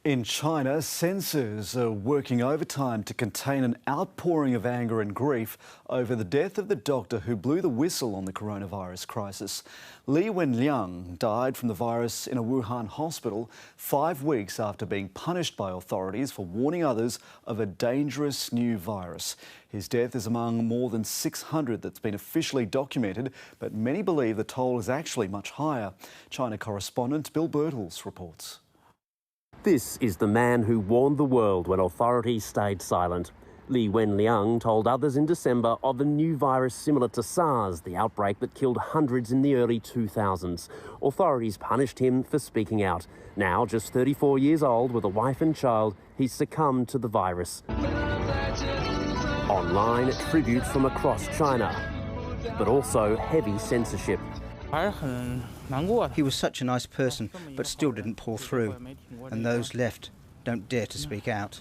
In China, censors are working overtime to contain an outpouring of anger and grief over the death of the doctor who blew the whistle on the coronavirus crisis. Li Wenliang died from the virus in a Wuhan hospital 5 weeks after being punished by authorities for warning others of a dangerous new virus. His death is among more than 600 that's been officially documented, but many believe the toll is actually much higher. China correspondent Bill Birtles reports. This is the man who warned the world when authorities stayed silent. Li Wenliang told others in December of a new virus similar to SARS, the outbreak that killed hundreds in the early 2000s. Authorities punished him for speaking out. Now, just 34 years old with a wife and child, he's succumbed to the virus. Online, tributes from across China, but also heavy censorship. He was such a nice person, but still didn't pull through. And those left don't dare to speak out.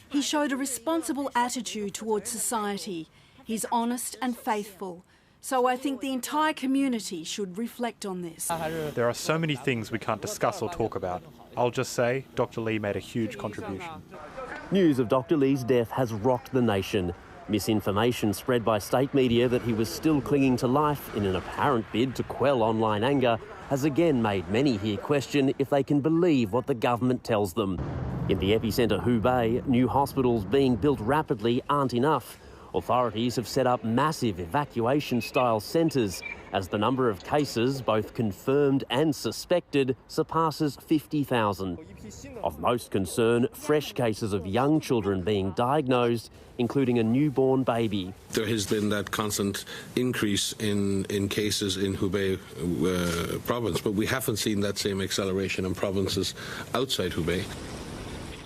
He showed a responsible attitude towards society. He's honest and faithful. So I think the entire community should reflect on this. There are so many things we can't discuss or talk about. I'll just say Dr. Li made a huge contribution. News of Dr. Li's death has rocked the nation. Misinformation spread by state media that he was still clinging to life in an apparent bid to quell online anger has again made many here question if they can believe what the government tells them. In the epicentre Hubei, new hospitals being built rapidly aren't enough. Authorities have set up massive evacuation-style centres as the number of cases, both confirmed and suspected, surpasses 50,000. Of most concern, fresh cases of young children being diagnosed, including a newborn baby. There has been that constant increase in cases in Hubei province, but we haven't seen that same acceleration in provinces outside Hubei.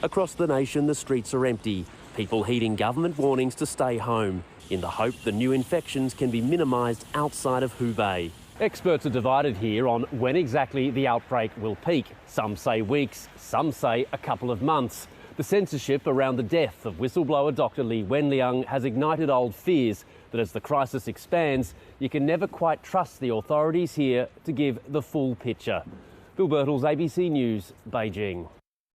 Across the nation, the streets are empty, people heeding government warnings to stay home, in the hope the new infections can be minimised outside of Hubei. Experts are divided here on when exactly the outbreak will peak. Some say weeks, some say a couple of months. The censorship around the death of whistleblower Dr. Li Wenliang has ignited old fears that as the crisis expands, you can never quite trust the authorities here to give the full picture. Bill Birtles, ABC News, Beijing.